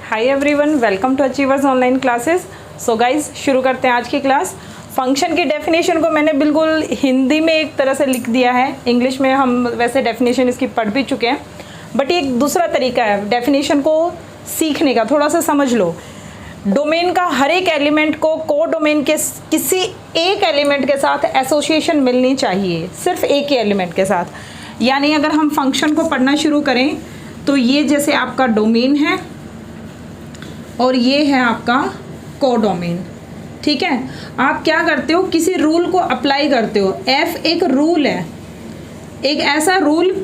Hi everyone, welcome to Achievers online classes. So guys, शुरू करते हैं आज की क्लास। फंक्शन की डेफिनेशन को मैंने बिल्कुल हिंदी में एक तरह से लिख दिया है। इंग्लिश में हम वैसे डेफिनेशन इसकी पढ़ भी चुके हैं, बट ये एक दूसरा तरीका है डेफिनेशन को सीखने का। थोड़ा सा समझ लो। डोमेन का हर एक एलिमेंट को को डोमेन के किसी एक एलिमेंट के साथ एसोसिएशन मिलनी चाहिए, सिर्फ एक ही एलिमेंट के साथ। यानी अगर हम फंक्शन को पढ़ना शुरू करें तो ये जैसे आपका डोमेन है और ये है आपका कोडोमेन। ठीक है, आप क्या करते हो, किसी रूल को अप्लाई करते हो। एफ एक रूल है, एक ऐसा रूल,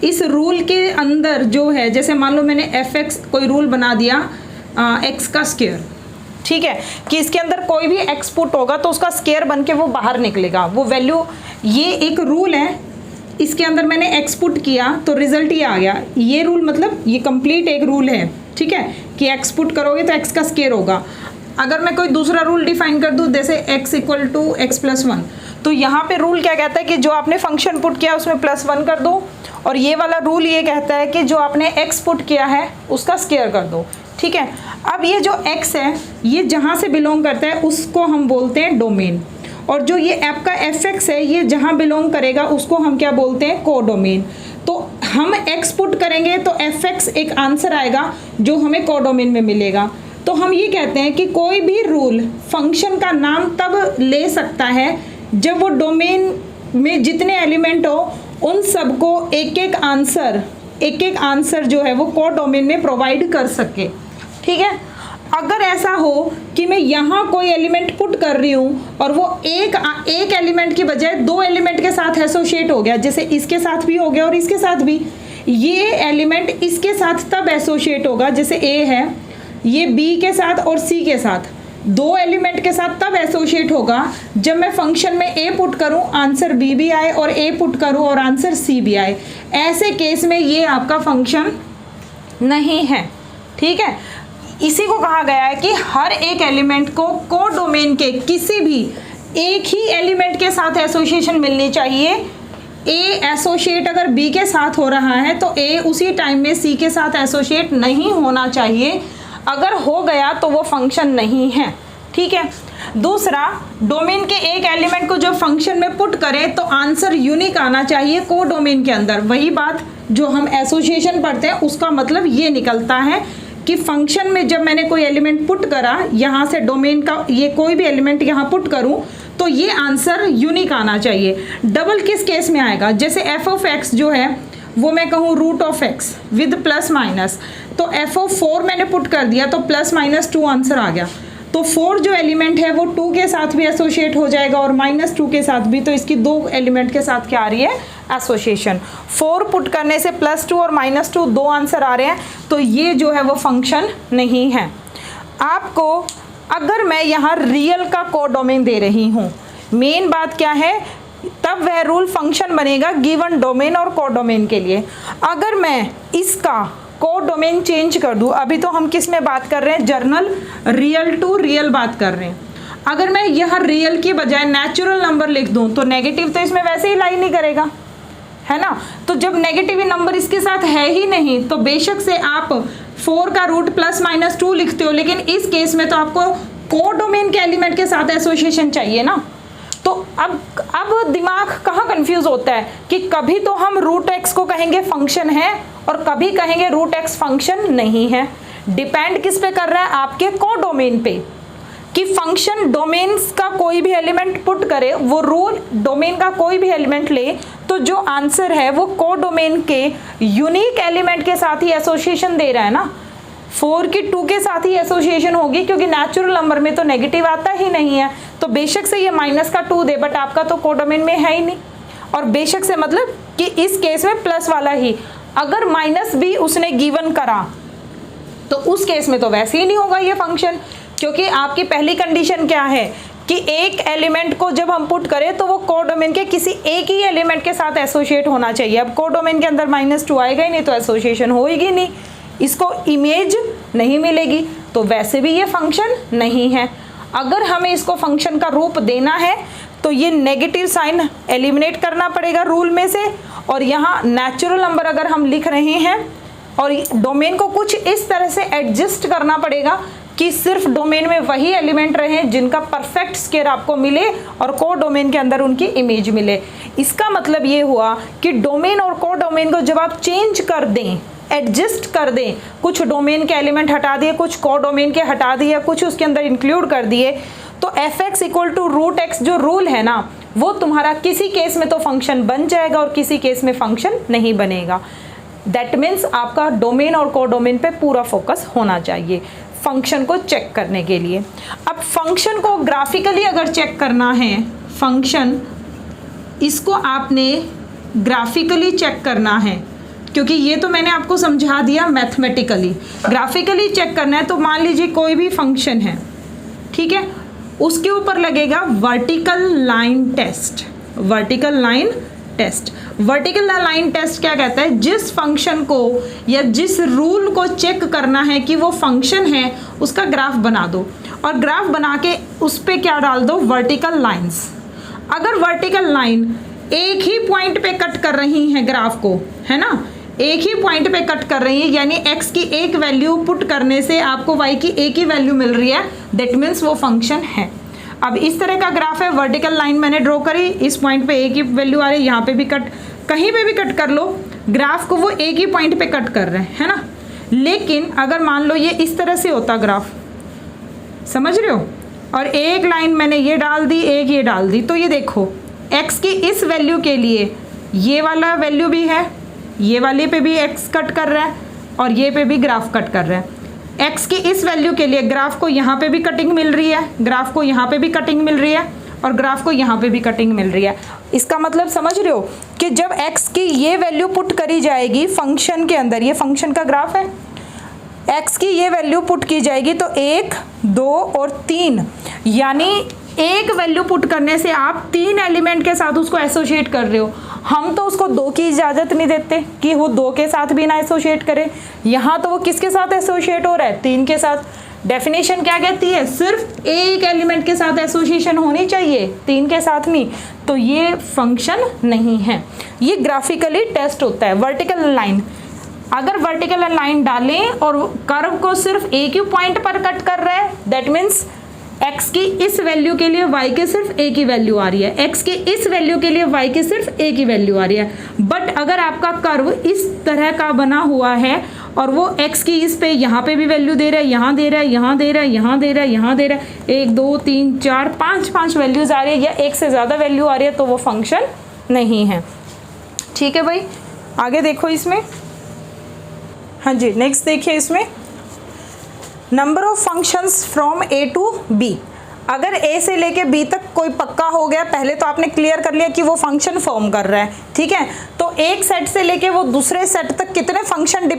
इस रूल के अंदर जो है, जैसे मान लो मैंने एफ एक्स कोई रूल बना दिया एक्स का स्क्वायर। ठीक है, कि इसके अंदर कोई भी एक्स पुट होगा तो उसका स्क्वायर बन के वो बाहर निकलेगा, वो वैल्यू। ये एक रूल है, इसके अंदर मैंने एक्स पुट किया तो रिजल्ट ये आ गया। ये रूल मतलब ये कंप्लीट एक रूल है। ठीक है, कि एक्स पुट करोगे तो एक्स का स्क्वायर होगा। अगर मैं कोई दूसरा रूल डिफाइन कर दूं, जैसे x equal to x plus one, तो यहाँ पे रूल क्या कहता है कि जो आपने फंक्शन पुट किया उसमें प्लस वन कर दो, और ये वाला रूल ये कहता है कि जो आपने एक्स पुट किया है उसका स्क्वायर कर दो। ठीक है, अब ये जो एक्स है ये जहाँ से बिलोंग करता है उसको हम बोलते हैं डोमेन, और जो ये ऐप का एफ एक्स है ये जहाँ बिलोंग करेगा उसको हम क्या बोलते हैं, कोडोमेन। तो हम एक्स पुट करेंगे तो एफ एक्स एक आंसर आएगा जो हमें कोडोमेन में मिलेगा। तो हम ये कहते हैं कि कोई भी रूल फंक्शन का नाम तब ले सकता है जब वो डोमेन में जितने एलिमेंट हो उन सबको एक एक आंसर जो है वो कोडोमेन में प्रोवाइड कर सके। ठीक है, अगर ऐसा हो कि मैं यहाँ कोई एलिमेंट पुट कर रही हूँ और वो एक एलिमेंट की बजाय दो एलिमेंट के साथ एसोसिएट हो गया, जैसे इसके साथ भी हो गया और इसके साथ भी, ये एलिमेंट इसके साथ तब एसोसिएट होगा, जैसे ए है ये बी के साथ और सी के साथ, दो एलिमेंट के साथ तब एसोसिएट होगा जब मैं फंक्शन में ए पुट करूँ आंसर बी भी आए और ए पुट करूँ और आंसर सी भी आए। ऐसे केस में ये आपका फंक्शन नहीं है। ठीक है, इसी को कहा गया है कि हर एक एलिमेंट को कोडोमेन के किसी भी एक ही एलिमेंट के साथ एसोसिएशन मिलनी चाहिए। ए एसोसिएट अगर बी के साथ हो रहा है तो ए उसी टाइम में सी के साथ एसोसिएट नहीं होना चाहिए। अगर हो गया तो वो फंक्शन नहीं है। ठीक है, दूसरा, डोमेन के एक एलिमेंट को जब फंक्शन में पुट करें तो आंसर यूनिक आना चाहिए कोडोमेन के अंदर। वही बात जो हम एसोसिएशन पढ़ते हैं उसका मतलब ये निकलता है कि फंक्शन में जब मैंने कोई एलिमेंट पुट करा, यहाँ से डोमेन का ये कोई भी एलिमेंट यहाँ पुट करूँ तो ये आंसर यूनिक आना चाहिए। डबल किस केस में आएगा, जैसे एफ ऑफ एक्स जो है वो मैं कहूँ root of x with plus minus, तो एफ ऑफ 4 मैंने पुट कर दिया तो प्लस माइनस 2 आंसर आ गया। तो 4 जो एलिमेंट है वो 2 के साथ भी एसोसिएट हो जाएगा और -2 के साथ भी, तो इसकी दो एलिमेंट के साथ क्या आ रही है, एसोसिएशन। 4 पुट करने से +2 और -2 दो आंसर आ रहे हैं, तो ये जो है वो फंक्शन नहीं है। आपको अगर मैं यहाँ रियल का कोडोमेन दे रही हूँ, मेन बात क्या है, तब वह रूल फंक्शन बनेगा गिवन डोमेन और कोडोमेन के लिए। अगर मैं इसका कोडोमेन चेंज कर दूं, अभी तो हम किस में बात कर रहे हैं, जर्नल रियल टू रियल बात कर रहे हैं। अगर मैं यह रियल की बजाय नेचुरल नंबर लिख दूं तो नेगेटिव तो इसमें वैसे ही लाई नहीं करेगा, है ना। तो जब नेगेटिव नंबर इसके साथ है ही नहीं तो बेशक से आप 4 का रूट +-2 लिखते हो, लेकिन इस केस में तो आपको कोडोमेन के एलिमेंट के साथ एसोसिएशन चाहिए ना। तो अब दिमाग कहाँ कंफ्यूज होता है कि कभी तो हम रूट एक्स को कहेंगे फंक्शन है और कभी कहेंगे रूट एक्स फंक्शन नहीं है। डिपेंड किस पे कर रहा है, आपके कोडोमेन पे, कि फंक्शन डोमेन का कोई भी एलिमेंट पुट करे, वो रूल डोमेन का कोई भी एलिमेंट ले तो जो आंसर है वो कोडोमेन के यूनिक एलिमेंट के साथ ही एसोसिएशन दे रहा है ना। 4 की 2 के साथ ही एसोसिएशन होगी, क्योंकि नेचुरल नंबर में तो नेगेटिव आता ही नहीं है, तो बेशक से ये -2 दे, बट आपका तो कोडोमेन में है ही नहीं। और बेशक से मतलब कि इस केस में प्लस वाला ही, अगर -b उसने गिवन करा तो उस केस में तो वैसे ही नहीं होगा ये फंक्शन, क्योंकि आपकी पहली कंडीशन क्या है कि एक एलिमेंट को जब हम पुट करें तो वो कोडोमेन के किसी एक ही एलिमेंट के साथ एसोसिएट होना चाहिए। अब कोडोमेन के अंदर -2 आएगा ही नहीं तो एसोसिएशन होएगी नहीं, इसको इमेज नहीं मिलेगी, तो वैसे भी ये फंक्शन नहीं है। अगर हमें इसको फंक्शन का रूप देना है तो ये नेगेटिव साइन एलिमिनेट करना पड़ेगा रूल में से, और यहाँ नेचुरल नंबर अगर हम लिख रहे हैं और डोमेन को कुछ इस तरह से एडजस्ट करना पड़ेगा कि सिर्फ डोमेन में वही एलिमेंट रहे जिनका परफेक्ट स्क्वायर आपको मिले और को डोमेन के अंदर उनकी इमेज मिले। इसका मतलब ये हुआ कि डोमेन और को डोमेन को जब आप चेंज कर दें, एडजस्ट कर दें, कुछ डोमेन के एलिमेंट हटा दिए, कुछ को डोमेन के हटा दिए, कुछ उसके अंदर इंक्लूड कर दिए, तो fx equal to root x जो रूल है ना, वो तुम्हारा किसी केस में तो फंक्शन बन जाएगा और किसी केस में फंक्शन नहीं बनेगा। दैट मीन्स आपका डोमेन और को डोमेन पे पूरा फोकस होना चाहिए फंक्शन को चेक करने के लिए। अब फंक्शन को ग्राफिकली अगर चेक करना है, फंक्शन इसको आपने ग्राफिकली चेक करना है, क्योंकि ये तो मैंने आपको समझा दिया मैथमेटिकली। ग्राफिकली चेक करना है तो मान लीजिए कोई भी फंक्शन है, ठीक है, उसके ऊपर लगेगा vertical line test. Vertical line test, vertical line test क्या कहता है, जिस फंक्शन को या जिस रूल को चेक करना है कि वो फंक्शन है, उसका ग्राफ बना दो और ग्राफ बना के उस पर क्या डाल दो, वर्टिकल लाइंस। अगर वर्टिकल लाइन एक ही पॉइंट पे कट कर रही है ग्राफ को, है ना, एक ही पॉइंट पे कट कर रही है, यानी x की एक वैल्यू पुट करने से आपको y की एक ही वैल्यू मिल रही है, दैट मीन्स वो फंक्शन है। अब इस तरह का ग्राफ है, वर्टिकल लाइन मैंने ड्रॉ करी, इस पॉइंट पे एक ही वैल्यू आ रही है, यहाँ पे भी कट, कहीं पे भी कट कर लो, ग्राफ को वो एक ही पॉइंट पे कट कर रहे हैं, है ना। लेकिन अगर मान लो ये इस तरह से होता ग्राफ, समझ रहे हो, और एक लाइन मैंने ये डाल दी, एक ये डाल दी, तो ये देखो x की इस वैल्यू के लिए ये वाला वैल्यू भी है, ये वाले पे भी x कट कर रहा है और ये पे भी ग्राफ कट कर रहा है। x की इस वैल्यू के लिए ग्राफ को यहाँ पे भी कटिंग मिल रही है, ग्राफ को यहाँ पे भी कटिंग मिल रही है और ग्राफ को यहाँ पे भी कटिंग मिल रही है। इसका मतलब समझ रहे हो कि जब x की ये वैल्यू पुट करी जाएगी फंक्शन के अंदर, ये फंक्शन का ग्राफ है, x की ये वैल्यू पुट की जाएगी तो 1, 2 और 3, यानी एक वैल्यू पुट करने से आप 3 एलिमेंट के साथ उसको एसोसिएट कर रहे हो। हम तो उसको 2 की इजाज़त नहीं देते कि वो 2 के साथ भी ना एसोसिएट करे, यहाँ तो वो किसके साथ एसोसिएट हो रहा है, 3 के साथ। डेफिनेशन क्या कहती है, सिर्फ एक एलिमेंट के साथ एसोसिएशन होनी चाहिए, 3 के साथ नहीं, तो ये फंक्शन नहीं है। ये ग्राफिकली टेस्ट होता है। वर्टिकल लाइन, अगर वर्टिकल लाइन डालें और कर्व को सिर्फ एक ही पॉइंट पर कट कर रहा है, दैट मीन्स x की इस वैल्यू के लिए y के सिर्फ एक ही वैल्यू आ रही है, x की इस वैल्यू के लिए y के सिर्फ एक ही वैल्यू आ रही है। बट अगर आपका कर्व इस तरह का बना हुआ है और वो x की इस पे यहाँ पे भी वैल्यू दे रहा है, यहाँ दे रहा है, यहाँ दे रहा है, यहाँ दे रहा है, यहाँ दे रहा है, 1, 2, 3, 4, 5 वैल्यूज़ आ रही है या एक से ज़्यादा वैल्यू आ रही है, तो वो फंक्शन नहीं है। ठीक है भाई, आगे देखो इसमें, हाँ जी, नेक्स्ट देखिए इसमें, number of functions from A to B. अगर ए से लेके बी तक कोई पक्का हो गया, पहले तो आपने क्लियर कर लिया कि वो फंक्शन फॉर्म कर रहा है, ठीक है, तो एक सेट से लेके वो दूसरे सेट तक कितने फंक्शन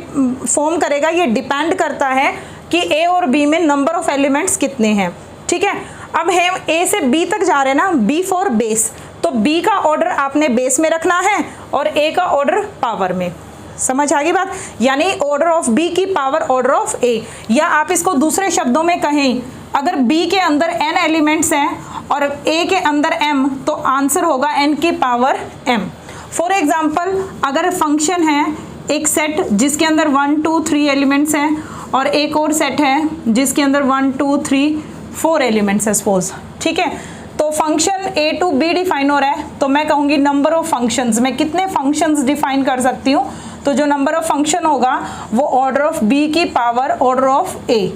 फॉर्म करेगा, ये डिपेंड करता है कि ए और बी में नंबर ऑफ एलिमेंट्स कितने हैं। ठीक है, अब हम ए से बी तक जा रहे हैं ना, बी फॉर बेस, तो बी का ऑर्डर आपने बेस में रखना है और ए का ऑर्डर पावर में। समझ आ गई बात, यानी ऑर्डर ऑफ बी की पावर ऑर्डर ऑफ ए, या आप इसको दूसरे शब्दों में कहें, अगर बी के अंदर n एलिमेंट्स हैं और ए के अंदर m, तो आंसर होगा n की पावर m। फॉर एग्जांपल, अगर फंक्शन है एक सेट जिसके अंदर 1, 2, 3 एलिमेंट्स हैं और एक और सेट है जिसके अंदर 1, 2, 3, 4 एलिमेंट्स है सपोज, ठीक है, तो function A to B define हो रहा है, तो मैं कहूँगी नंबर ऑफ फंक्शंस, मैं कितने फंक्शंस डिफाइन कर सकती हूँ, तो जो नंबर ऑफ फंक्शन होगा वो ऑर्डर ऑफ बी की पावर ऑर्डर ऑफ ए,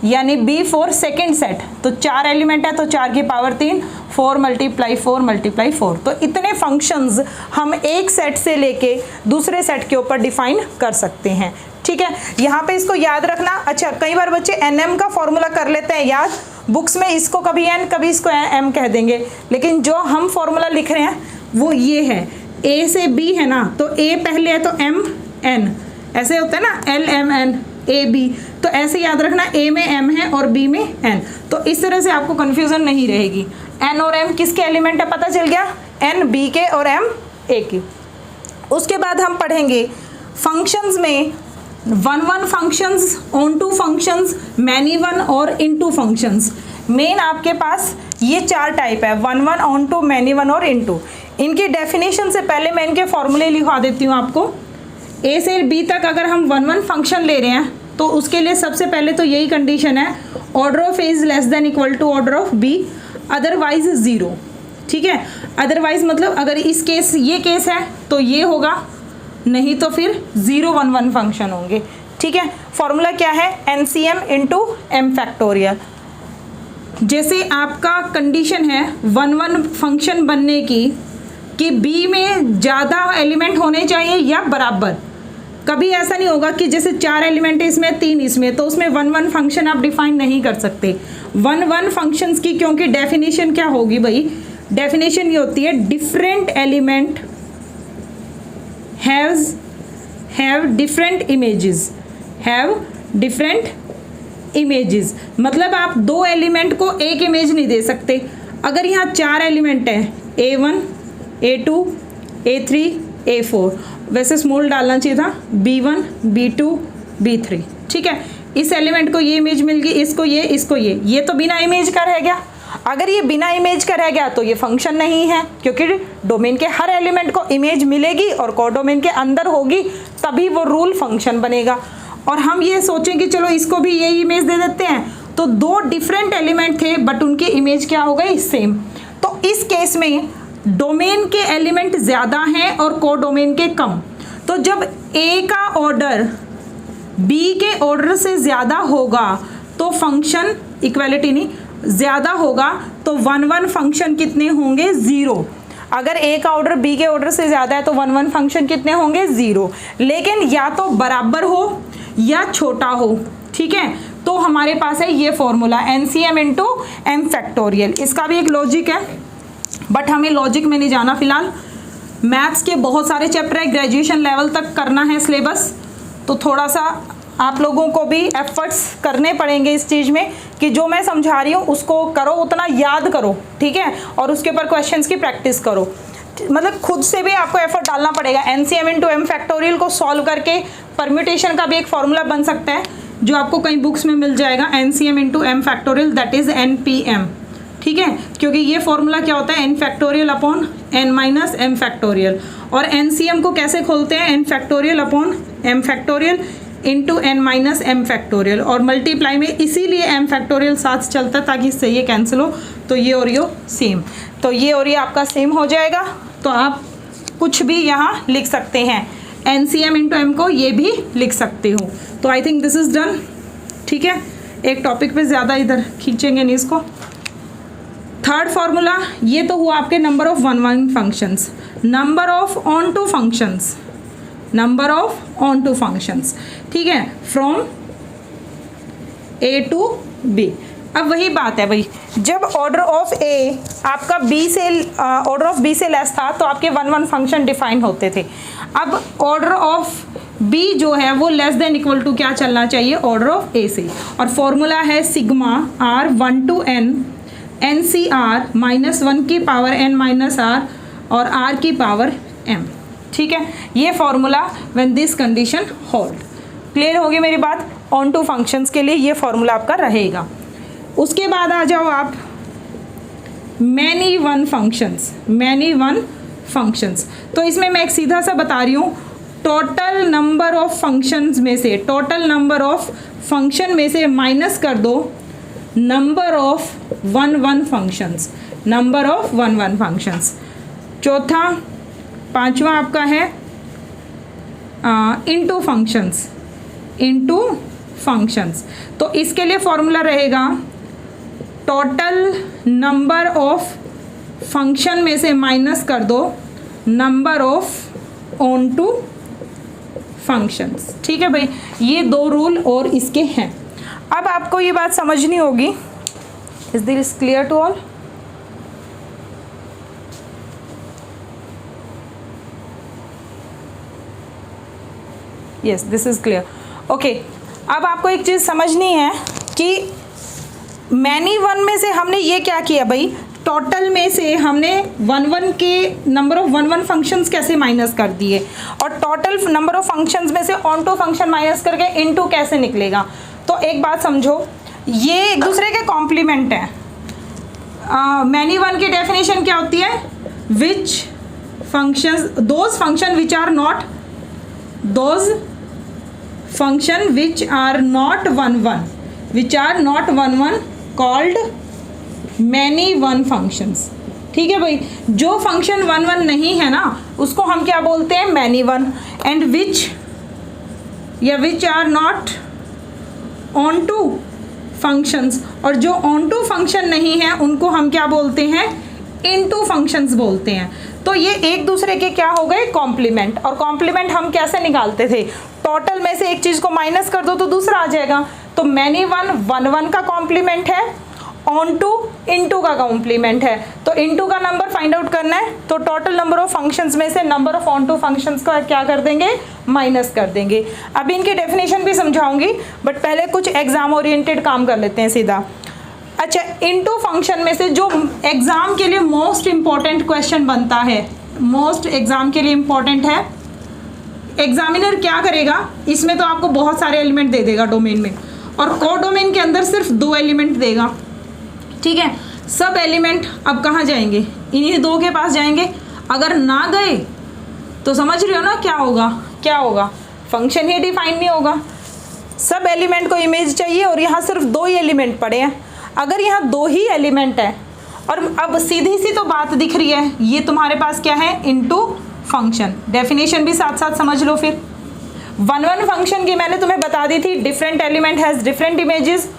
यानी बी फॉर सेकेंड सेट, तो 4 एलिमेंट है तो 4 की पावर 3, 4 × 4 × 4, तो इतने फंक्शंस हम एक सेट से लेके दूसरे सेट के ऊपर डिफाइन कर सकते हैं। ठीक है, यहाँ पे इसको याद रखना। अच्छा, कई बार बच्चे एनएम का फॉर्मूला कर लेते हैं याद, बुक्स में इसको कभी एन कभी इसको एम कह देंगे, लेकिन जो हम फॉर्मूला लिख रहे हैं वो ये है, ए से बी है ना, तो ए पहले है तो एम एन, ऐसे होता है ना, L M N A B, तो ऐसे याद रखना, ए में एम है और बी में एन, तो इस तरह से आपको कन्फ्यूजन नहीं रहेगी। एन और एम किसके एलिमेंट है पता चल गया, एन बी के और एम ए के। उसके बाद हम पढ़ेंगे फंक्शंस में 1 functions, onto functions, many one और इनटू फंक्शंस। मेन आपके पास ये 4 टाइप है, 1, ऑन टू, मैनी वन और इनटू। इनकी डेफिनेशन से पहले मैं इनके फॉर्मूले लिखवा देती हूँ आपको। ए से बी तक अगर हम 1 1 फंक्शन ले रहे हैं तो उसके लिए सबसे पहले तो यही कंडीशन है, order of A is less than equal to order of B, otherwise 0। ठीक है, अदरवाइज मतलब अगर इस केस ये केस है तो ये होगा, नहीं तो फिर 0 1 1 फंक्शन होंगे। ठीक है, फॉर्मूला क्या है, एनसीएम इंटू एम फैक्टोरियल। जैसे आपका कंडीशन है 1 1 फंक्शन बनने की कि बी में ज़्यादा एलिमेंट होने चाहिए या बराबर। कभी ऐसा नहीं होगा कि जैसे 4 एलिमेंट इसमें 3 इसमें, तो उसमें 1 1 फंक्शन आप डिफाइन नहीं कर सकते 1 1 फंक्शंस की, क्योंकि डेफिनेशन क्या होगी भाई, डेफिनेशन ये होती है different element have different images, मतलब आप 2 एलिमेंट को एक इमेज नहीं दे सकते। अगर यहाँ 4 एलिमेंट है A1 A2 A3 A4, वैसे स्मॉल डालना चाहिए था B1 B2 B3। ठीक है, इस एलिमेंट को ये इमेज मिल गई, इसको ये तो बिना इमेज का रह गया। अगर ये बिना इमेज का रह गया तो ये फंक्शन नहीं है, क्योंकि डोमेन के हर एलिमेंट को इमेज मिलेगी और कोडोमेन के अंदर होगी, तभी वो रूल फंक्शन बनेगा। और हम ये सोचें कि चलो इसको भी यही इमेज दे देते हैं, तो 2 डिफरेंट एलिमेंट थे बट उनकी इमेज क्या हो गई, सेम। तो इस केस में डोमेन के एलिमेंट ज़्यादा हैं और कोडोमेन के कम। तो जब ए का ऑर्डर बी के ऑर्डर से ज़्यादा होगा तो फंक्शन, इक्वालिटी नहीं, ज़्यादा होगा तो 1 1 फंक्शन कितने होंगे, 0। अगर ए का ऑर्डर बी के ऑर्डर से ज़्यादा है तो 1 1 फंक्शन कितने होंगे, 0। लेकिन या तो बराबर हो या छोटा हो। ठीक है, तो हमारे पास है ये formula NCM into M factorial. इसका भी एक लॉजिक है, बट हमें लॉजिक में नहीं जाना फिलहाल। मैथ्स के बहुत सारे चैप्टर है, ग्रेजुएशन लेवल तक करना है सिलेबस, तो थोड़ा सा आप लोगों को भी एफर्ट्स करने पड़ेंगे इस चीज़ में कि जो मैं समझा रही हूँ उसको करो, उतना याद करो। ठीक है, और उसके ऊपर क्वेश्चंस की प्रैक्टिस करो, मतलब खुद से भी आपको एफर्ट डालना पड़ेगा। एनसीएम इंटू एम फैक्टोरियल को सॉल्व करके परम्यूटेशन का भी एक फॉर्मूला बन सकता है जो आपको कई बुक्स में मिल जाएगा, NCM into M factorial, that is NPM. ठीक है, क्योंकि ये फॉर्मूला क्या होता है, N factorial upon N minus M factorial. और एनसीएम को कैसे खोलते हैं, N factorial upon M factorial into N minus M factorial, और मल्टीप्लाई में इसीलिए एम फैक्टोरियल साथ चलता है ताकि इससे ये कैंसिल हो, तो ये और ये सेम, तो ये और ये आपका सेम हो जाएगा। तो आप कुछ भी यहाँ लिख सकते हैं, एनसीएम इंटू एम को ये भी लिख सकते हो। तो I think this is done. ठीक है, एक टॉपिक पे ज़्यादा इधर खींचेंगे नहीं इसको। थर्ड फॉर्मूला, ये तो हुआ आपके number of 1 1 functions, number of onto functions, number of onto functions. ठीक है, फ्रॉम ए टू बी। अब वही बात है भाई, जब ऑर्डर ऑफ ए आपका बी से ऑर्डर ऑफ बी से लेस था तो आपके 1 1 फंक्शन डिफाइन होते थे। अब ऑर्डर ऑफ बी जो है वो लेस देन इक्वल टू क्या चलना चाहिए, ऑर्डर ऑफ ए से। और फॉर्मूला है sigma R 1 to n N C R -1 की पावर n माइनस आर और r की पावर m। ठीक है, ये formula when this condition hold. Clear होगी मेरी बात, ऑन टू फंक्शंस के लिए ये फॉर्मूला आपका रहेगा। उसके बाद आ जाओ आप मैनी वन फंक्शंस। तो इसमें मैं एक सीधा सा बता रही हूँ, टोटल नंबर ऑफ फंक्शंस में से, टोटल नंबर ऑफ फंक्शन में से माइनस कर दो number of 1 1 functions, number of 1 1 functions. चौथा, पांचवा आपका है इनटू फंक्शंस। तो इसके लिए फॉर्मूला रहेगा टोटल नंबर ऑफ फंक्शन में से माइनस कर दो number of onto functions. ठीक है भाई, ये 2 रूल और इसके हैं। अब आपको ये बात समझनी होगी, is this clear to all? Yes, this is clear. Okay, अब आपको एक चीज़ समझनी है कि मैनी वन में से हमने ये क्या किया भाई, टोटल में से हमने 1 1 के नंबर ऑफ 1 1 फंक्शंस कैसे माइनस कर दिए, और टोटल नंबर ऑफ फंक्शंस में से ऑन टू फंक्शन माइनस करके इनटू कैसे निकलेगा। तो एक बात समझो, ये एक दूसरे के कॉम्प्लीमेंट हैं। मैनी वन की डेफिनेशन क्या होती है, which functions, those function which are not those function which are not one one called many one functions. ठीक है भाई, जो फंक्शन वन वन नहीं है ना उसको हम क्या बोलते हैं, many one. And which are not onto functions, और जो ऑन टू फंक्शन नहीं है उनको हम क्या बोलते हैं, इनटू फंक्शंस बोलते हैं। तो ये एक दूसरे के क्या हो गए, कॉम्प्लीमेंट। और कॉम्प्लीमेंट हम कैसे निकालते थे, टोटल में से एक चीज को माइनस कर दो तो दूसरा आ जाएगा। तो मैनी वन वन का कॉम्प्लीमेंट है, ऑन टू इनटू का कॉम्प्लीमेंट है। तो इनटू का नंबर फाइंड आउट करना है, तो टोटल नंबर ऑफ फंक्शंस में से number of onto functions का क्या कर देंगे, माइनस कर देंगे। अभी इनकी डेफिनेशन भी समझाऊंगी, बट पहले कुछ एग्जाम ओरिएंटेड काम कर लेते हैं सीधा। अच्छा, इनटू फंक्शन में से जो एग्जाम के लिए मोस्ट इंपॉर्टेंट क्वेश्चन बनता है, मोस्ट एग्जाम के लिए इंपॉर्टेंट है, एग्जामिनर क्या करेगा, इसमें तो आपको बहुत सारे एलिमेंट दे देगा डोमेन में, और को डोमेन के अंदर सिर्फ 2 एलिमेंट देगा। ठीक है, सब एलिमेंट अब कहाँ जाएंगे, इन्हीं 2 के पास जाएंगे। अगर ना गए तो समझ रहे हो ना क्या होगा, फंक्शन ही डिफाइन नहीं होगा। सब एलिमेंट को इमेज चाहिए और यहाँ सिर्फ 2 ही एलिमेंट पड़े हैं। अगर यहाँ 2 ही एलिमेंट है और अब सीधी सी तो बात दिख रही है, ये तुम्हारे पास क्या है, इनटू फंक्शन। डेफिनेशन भी साथ साथ समझ लो। फिर वन फंक्शन की मैंने तुम्हें बता दी थी, different element has different images.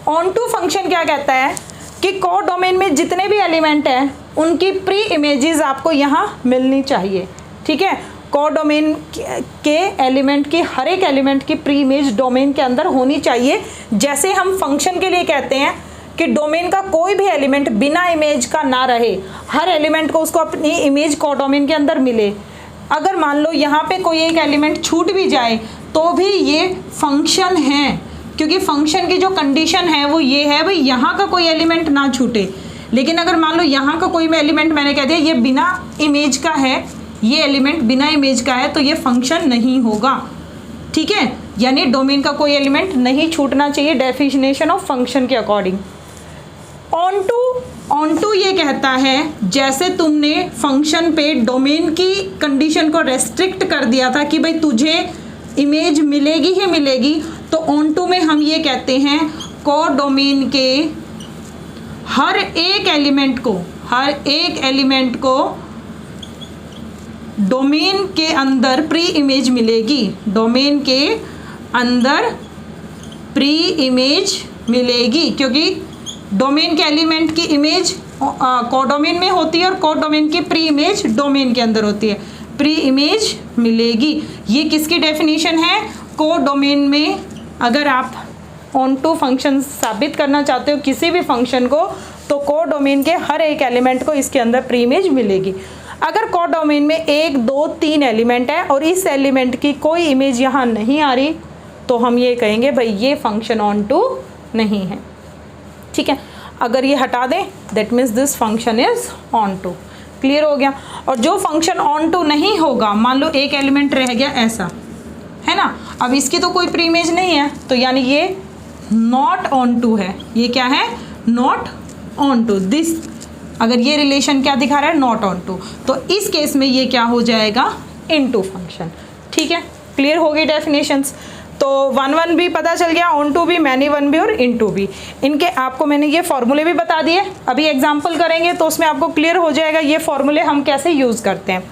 Onto function क्या कहता है कि को डोमेन में जितने भी एलिमेंट हैं उनकी प्री इमेजेस आपको यहाँ मिलनी चाहिए। ठीक है, को डोमेन के एलिमेंट की, हर एक एलिमेंट की प्री इमेज डोमेन के अंदर होनी चाहिए। जैसे हम फंक्शन के लिए कहते हैं कि डोमेन का कोई भी एलिमेंट बिना इमेज का ना रहे, हर एलिमेंट को उसको अपनी इमेज को डोमेन के अंदर मिले। अगर मान लो यहाँ पे कोई एक एलिमेंट छूट भी जाए तो भी ये फंक्शन है, क्योंकि फंक्शन की जो कंडीशन है वो ये है भाई यहाँ का कोई एलिमेंट ना छूटे। लेकिन अगर मान लो यहाँ का कोई भी एलिमेंट, मैंने कह दिया ये बिना इमेज का है, ये एलिमेंट बिना इमेज का है, तो ये फंक्शन नहीं होगा। ठीक है, यानी डोमेन का कोई एलिमेंट नहीं छूटना चाहिए डेफिनेशन ऑफ फंक्शन के अकॉर्डिंग। ऑन टू ये कहता है जैसे तुमने फंक्शन पे डोमेन की कंडीशन को रेस्ट्रिक्ट कर दिया था कि भाई तुझे इमेज मिलेगी ही मिलेगी, तो ऑन टू में हम ये कहते हैं को डोमेन के हर एक एलिमेंट को डोमेन के अंदर प्री इमेज मिलेगी, डोमेन के अंदर प्री इमेज मिलेगी, क्योंकि डोमेन के एलिमेंट की इमेज कोडोमेन में होती है और कोडोमेन की प्री इमेज डोमेन के अंदर होती है, प्री इमेज मिलेगी। ये किसकी डेफिनेशन है, कोडोमेन में अगर आप ऑन टू फंक्शन साबित करना चाहते हो किसी भी फंक्शन को, तो कोडोमेन के हर एक एलिमेंट को इसके अंदर प्री इमेज मिलेगी। अगर कोडोमेन में 1, 2, 3 एलिमेंट है और इस एलिमेंट की कोई इमेज यहाँ नहीं आ रही, तो हम ये कहेंगे भाई ये फंक्शन ऑन टू नहीं है। ठीक है, अगर ये हटा दें that means this function is onto. Clear हो गया। और जो फंक्शन ऑन टू नहीं होगा, मान लो एक एलिमेंट रह गया ऐसा, है ना, अब इसकी तो कोई प्री इमेज नहीं है, तो यानी ये नॉट ऑन टू है। ये क्या है, नॉट ऑन टू। दिस अगर ये रिलेशन क्या दिखा रहा है, नॉट ऑन टू, तो इस केस में ये क्या हो जाएगा, इनटू फंक्शन। ठीक है, क्लियर हो गई डेफिनेशंस। तो वन भी पता चल गया, ऑन टू भी, मैनी वन भी और इनटू भी। इनके आपको मैंने ये फॉर्मूले भी बता दिए। अभी एग्जांपल करेंगे तो उसमें आपको क्लियर हो जाएगा ये फॉर्मूले हम कैसे यूज़ करते हैं।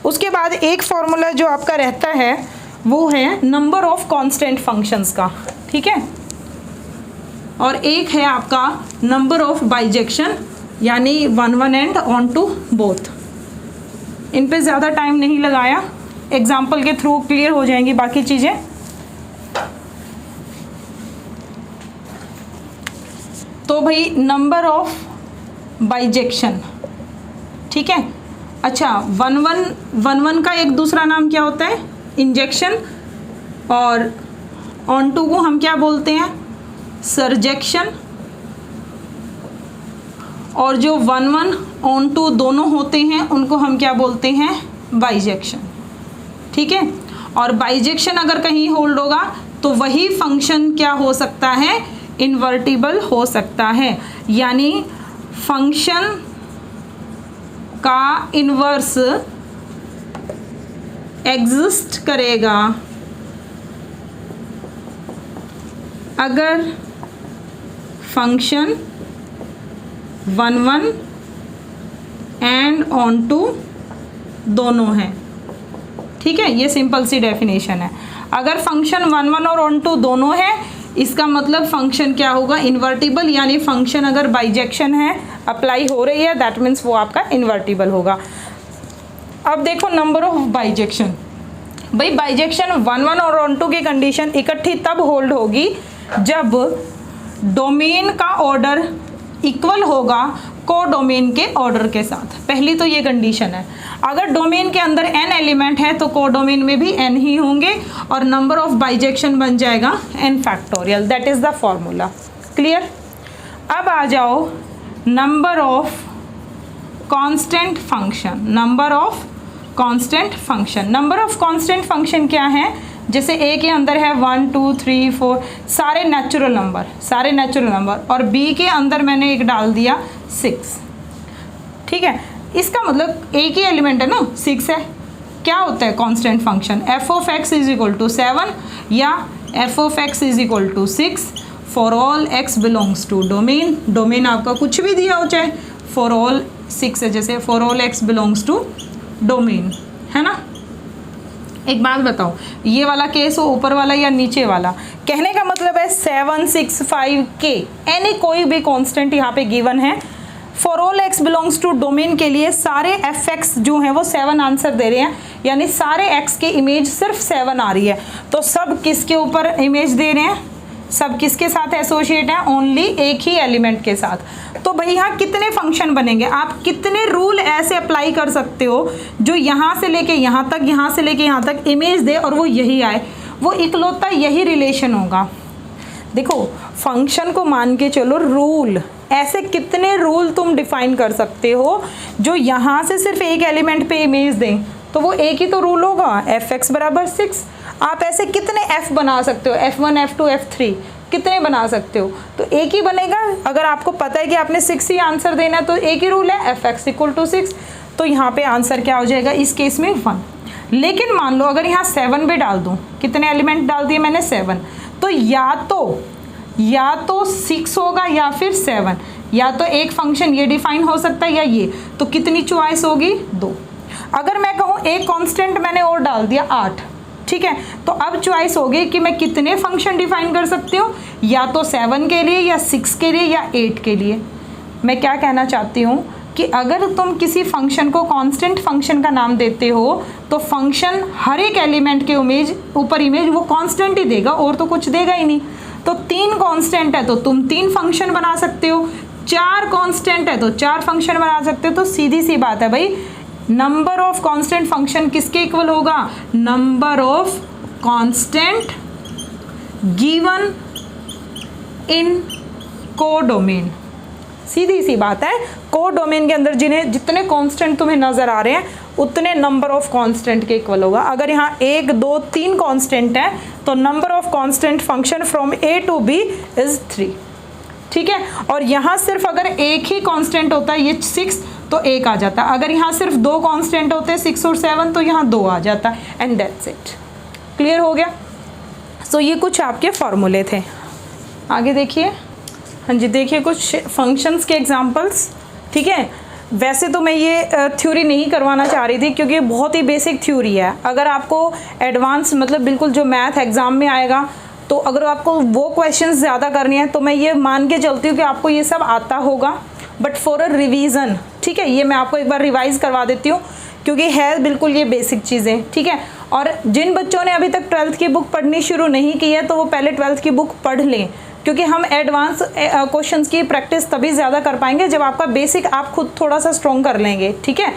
उसके बाद एक फॉर्मूला जो आपका रहता है वो है नंबर ऑफ कांस्टेंट फंक्शंस का। ठीक है, और एक है आपका नंबर ऑफ बाइजेक्शन, यानी वन एंड ऑन टू बोथ। इन पे ज़्यादा टाइम नहीं लगाया, एग्जाम्पल के थ्रू क्लियर हो जाएंगी बाकी चीज़ें। तो भाई नंबर ऑफ बाइजेक्शन, ठीक है। अच्छा, वन का एक दूसरा नाम क्या होता है, इंजेक्शन, और ऑन टू को हम क्या बोलते हैं, सरजेक्शन। और जो वन ऑन टू दोनों होते हैं उनको हम क्या बोलते हैं, बाइजेक्शन। ठीक है, और बाइजेक्शन अगर कहीं होल्ड होगा तो वही फंक्शन क्या हो सकता है, इन्वर्टिबल हो सकता है, यानी फंक्शन का इन्वर्स एग्जिस्ट करेगा अगर फंक्शन 1 1 एंड ऑन टू दोनों हैं। ठीक है, ये सिंपल सी डेफिनेशन है। अगर फंक्शन 1 1 और ऑन टू दोनों है, इसका मतलब फंक्शन क्या होगा, इन्वर्टिबल, यानी फंक्शन अगर बाइजेक्शन है, अप्लाई हो रही है, दैट मीन्स वो आपका इन्वर्टिबल होगा। अब देखो नंबर ऑफ बाइजेक्शन। भाई बाइजेक्शन 1 1 और ऑन टू की कंडीशन इकट्ठी तब होल्ड होगी जब डोमेन का ऑर्डर इक्वल होगा कोडोमेन के ऑर्डर के साथ। पहली तो ये कंडीशन है। अगर डोमेन के अंदर n एलिमेंट है तो कोडोमेन में भी n ही होंगे और नंबर ऑफ बाइजेक्शन बन जाएगा n factorial. That is the formula. Clear. अब आ जाओ number of constant function. Number of constant function, number of constant function क्या है, जैसे a के अंदर है 1 2 3 4 सारे नेचुरल नंबर, और b के अंदर मैंने एक डाल दिया 6। ठीक है, इसका मतलब एक ही एलिमेंट है ना, 6 है। क्या होता है constant function, f of x is equal to 7 या f of x is equal to 6 for all x belongs to domain. Domain आपका कुछ भी दिया हो, चाहे फॉर ऑल 6 है, जैसे for all x belongs to domain, है ना। एक बात बताओ, ये वाला केस हो ऊपर वाला या नीचे वाला, कहने का मतलब है 7 6 5 k एनी कोई भी कांस्टेंट यहाँ पे गिवन है। For all x belongs to domain के लिए सारे fx जो हैं वो 7 आंसर दे रहे हैं, यानी सारे x की इमेज सिर्फ 7 आ रही है। तो सब किसके ऊपर इमेज दे रहे हैं, सब किसके साथ एसोसिएट है, ओनली एक ही एलिमेंट के साथ। तो भाई यहाँ कितने फंक्शन बनेंगे, आप कितने रूल ऐसे अप्लाई कर सकते हो जो यहाँ से लेके यहाँ तक, यहाँ से लेके यहाँ तक इमेज दे और वो यही आए, वो इकलौता यही रिलेशन होगा। देखो फंक्शन को मान के चलो रूल, ऐसे कितने रूल तुम डिफाइन कर सकते हो जो यहाँ से सिर्फ एक एलिमेंट पे इमेज दें, तो वो एक ही तो रूल होगा, fx बराबर 6। आप ऐसे कितने f बना सकते हो, f1 f2 f3 कितने बना सकते हो, तो एक ही बनेगा। अगर आपको पता है कि आपने 6 ही आंसर देना है तो एक ही रूल है, fx इक्वल टू 6, तो यहाँ पे आंसर क्या हो जाएगा इस केस में 1। लेकिन मान लो अगर यहाँ 7 भी डाल दूँ, कितने एलिमेंट डाल दिए मैंने 7, तो या तो 6 होगा या फिर 7, या तो एक फंक्शन ये डिफाइन हो सकता है या ये, तो कितनी चॉइस होगी 2। अगर मैं कहूँ एक कांस्टेंट मैंने और डाल दिया 8, ठीक है, तो अब चॉइस होगी कि मैं कितने फंक्शन डिफाइन कर सकती हूँ, या तो 7 के लिए या 6 के लिए या 8 के लिए। मैं क्या कहना चाहती हूँ कि अगर तुम किसी फंक्शन को कांस्टेंट फंक्शन का नाम देते हो तो फंक्शन हर एक एलिमेंट के ऊपर इमेज वो कांस्टेंट ही देगा और तो कुछ देगा ही नहीं। तो 3 कांस्टेंट है तो तुम 3 फंक्शन बना सकते हो, 4 कांस्टेंट है तो 4 फंक्शन बना सकते हो। तो सीधी सी बात है भाई, नंबर ऑफ कांस्टेंट फंक्शन किसके इक्वल होगा, number of constant given in codomain. सीधी सी बात है, कोडोमेन के अंदर जितने कांस्टेंट तुम्हें नजर आ रहे हैं उतने नंबर ऑफ कांस्टेंट के इक्वल होगा। अगर यहाँ 1 2 3 कांस्टेंट है तो number of constant function from a to b is 3। ठीक है, और यहाँ सिर्फ अगर एक ही कांस्टेंट होता है, ये 6 तो 1 आ जाता है। अगर यहाँ सिर्फ 2 कांस्टेंट होते हैं 6 और 7 तो यहाँ 2 आ जाता है, एंड दैट्स इट। क्लियर हो गया। सो ये कुछ आपके फॉर्मूले थे। आगे देखिए। हाँ जी, देखिए कुछ फंक्शंस के एग्जांपल्स। ठीक है, वैसे तो मैं ये थ्योरी नहीं करवाना चाह रही थी क्योंकि बहुत ही बेसिक थ्योरी है। अगर आपको एडवांस मतलब बिल्कुल जो मैथ एग्ज़ाम में आएगा, तो अगर आपको वो क्वेश्चंस ज़्यादा करनी है तो मैं ये मान के चलती हूँ कि आपको ये सब आता होगा, बट फॉर अ रिवीजन। ठीक है, ये मैं आपको एक बार रिवाइज़ करवा देती हूँ क्योंकि है बिल्कुल ये बेसिक चीज़ें। ठीक है, और जिन बच्चों ने अभी तक 12th की बुक पढ़नी शुरू नहीं की है तो वो पहले 12th की बुक पढ़ लें, क्योंकि हम एडवांस क्वेश्चंस की प्रैक्टिस तभी ज़्यादा कर पाएंगे जब आपका बेसिक आप खुद थोड़ा सा स्ट्रॉन्ग कर लेंगे। ठीक है,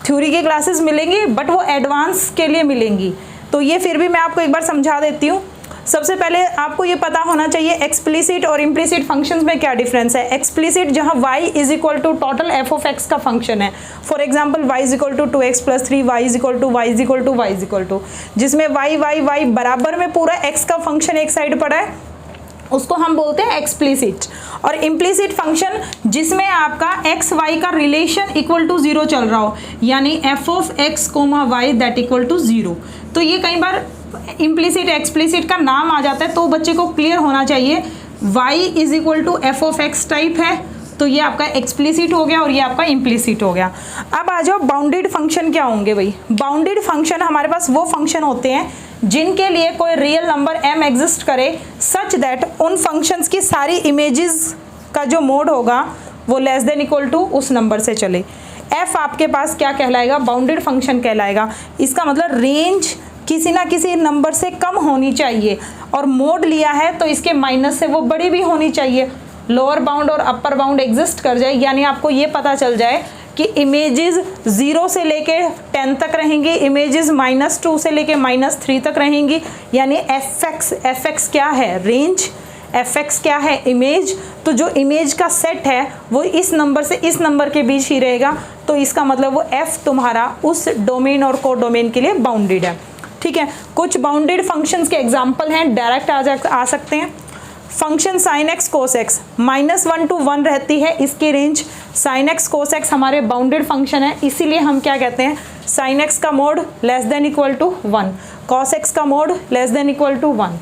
थ्योरी की क्लासेस मिलेंगी बट वो एडवांस के लिए मिलेंगी, तो ये फिर भी मैं आपको एक बार समझा देती हूँ। सबसे पहले आपको ये पता होना चाहिए एक्सप्लिसिट और इम्प्लिसिट फंक्शंस में क्या डिफरेंस है। एक्सप्लिसिट जहाँ y is equal to total f of x का फंक्शन है, for example y is equal to 2x + 3, y is equal to y is equal to y is equal to, जिसमें y y y बराबर में पूरा x का function एक side पड़ा है उसको हम बोलते हैं एक्सप्लिसिट। और इम्प्लिसिट फंक्शन जिसमें आपका एक्स वाई का रिलेशन इक्वल टू 0 चल रहा हो, यानी f of x comma y that equal to 0। तो ये कई बार इम्प्लिसिट एक्सप्लिसिट का नाम आ जाता है, तो बच्चे को क्लियर होना चाहिए y is equal to f of x type है, तो ये आपका एक्सप्लिसिट हो गया और ये आपका इम्प्लिसिट हो गया। अब आ जाओ बाउंडेड फंक्शन क्या होंगे भाई। बाउंडेड फंक्शन हमारे पास वो फंक्शन होते हैं जिनके लिए कोई रियल नंबर m एग्जिस्ट करे सच दैट उन फंक्शंस की सारी इमेजेस का जो मोड होगा वो लेस देन इक्वल टू उस नंबर से चले। f आपके पास क्या कहलाएगा, बाउंडेड फंक्शन कहलाएगा। इसका मतलब रेंज किसी ना किसी नंबर से कम होनी चाहिए और मोड लिया है तो इसके माइनस से वो बड़ी भी होनी चाहिए। लोअर बाउंड और अपर बाउंड एग्जिस्ट कर जाए, यानी आपको ये पता चल जाए कि इमेजेस 0 से लेके 10 तक रहेंगी, इमेजेस -2 से लेके -3 तक रहेंगी, यानी एफ एक्स क्या है, रेंज, एफ एक्स क्या है, इमेज। तो जो इमेज का सेट है वो इस नंबर से इस नंबर के बीच ही रहेगा, तो इसका मतलब वो एफ तुम्हारा उस डोमेन और को डोमेन के लिए बाउंडेड है। ठीक है, कुछ बाउंडेड फंक्शंस के एग्जाम्पल हैं, डायरेक्ट आ सकते हैं। Function sine x cos x -1 to 1 रहती है, इसकी range sine x cos x हमारे बाउंडेड फंक्शन है, इसीलिए हम क्या कहते हैं, साइन एक्स का mod less than equal to 1, cos x का mod less than equal to 1।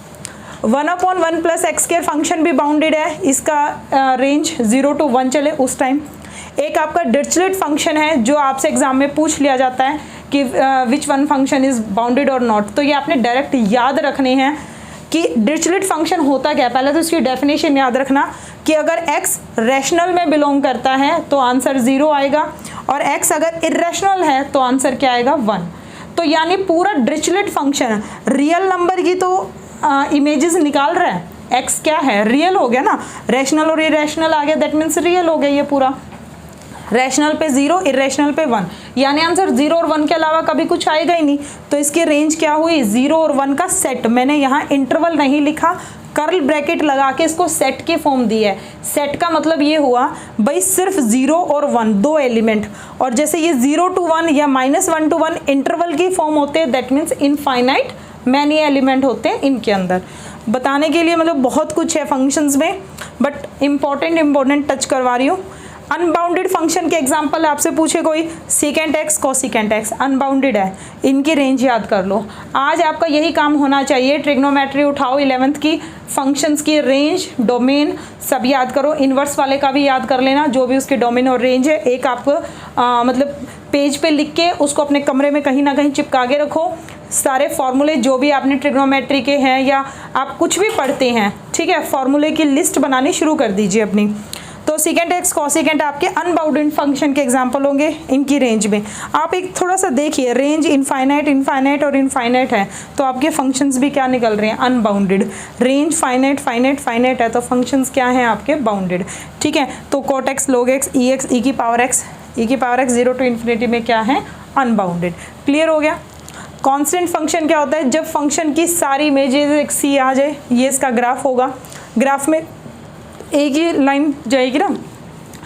1/1 plus x square function भी बाउंडेड है, इसका रेंज 0 to 1 चले उस टाइम। एक आपका डिरिचलेट फंक्शन है जो आपसे एग्जाम में पूछ लिया जाता है कि which one function is bounded और नॉट, तो ये आपने डायरेक्ट याद रखने हैं कि डिरिचलेट फंक्शन होता क्या है। पहले तो इसकी डेफिनेशन याद रखना कि अगर x रैशनल में बिलोंग करता है तो आंसर 0 आएगा, और x अगर इरेशनल है तो आंसर क्या आएगा, 1। तो यानी पूरा डिरिचलेट फंक्शन रियल नंबर की तो इमेजेस निकाल रहा है, x क्या है, रियल हो गया ना, रैशनल और इरेशनल आ गया, दैट मीन्स रियल हो गया ये पूरा। रैशनल पे 0, इरेशनल पे 1, यानी आंसर 0 और 1 के अलावा कभी कुछ आएगा ही नहीं। तो इसकी रेंज क्या हुई, 0 और 1 का सेट। मैंने यहाँ इंटरवल नहीं लिखा, कर्ल ब्रैकेट लगा के इसको सेट की फॉर्म दी है। सेट का मतलब ये हुआ भाई सिर्फ 0 और 1 दो एलिमेंट, और जैसे ये 0 to 1 या -1 to 1 इंटरवल की फॉर्म होते हैं, that means infinite many element होते हैं इनके अंदर। बताने के लिए मतलब बहुत कुछ है फंक्शंस में, बट इम्पोर्टेंट टच करवा रही हूँ। अनबाउंडेड फंक्शन के एग्जांपल आपसे पूछे कोई, secant x cosecant x unbounded है, इनकी रेंज याद कर लो। आज आपका यही काम होना चाहिए, ट्रिग्नोमेट्री उठाओ 11th की, फंक्शंस की रेंज, डोमेन सब याद करो, इन्वर्स वाले का भी याद कर लेना, जो भी उसके डोमेन और रेंज है। एक आपको मतलब पेज पे लिख के उसको अपने कमरे में कहीं ना कहीं चिपका के रखो, सारे फॉर्मूले जो भी आपने ट्रिग्नोमेट्री के हैं या आप कुछ भी पढ़ते हैं, ठीक है, फॉर्मूले की लिस्ट बनानी शुरू कर दीजिए अपनी। तो सीकेंट एक्स कोसिकेंट आपके अनबाउंडेड फंक्शन के एग्जांपल होंगे इनकी रेंज में। आप एक थोड़ा सा देखिए, रेंज इनफाइनाइट और इनफाइनाइट है, तो आपके फंक्शंस भी क्या निकल रहे हैं, अनबाउंडेड। रेंज फाइनाइट है, तो फंक्शंस क्या हैं आपके, बाउंडेड। ठीक है, तो कोट एक्स लॉग एक्स ई की पावर एक्स 0 to इन्फिनिटी में क्या है, अनबाउंडेड। क्लियर हो गया। कांस्टेंट फंक्शन क्या होता है, जब फंक्शन की सारी इमेजेस एक सी आ जाए, ये इसका ग्राफ होगा, ग्राफ में एक ही लाइन जाएगी ना।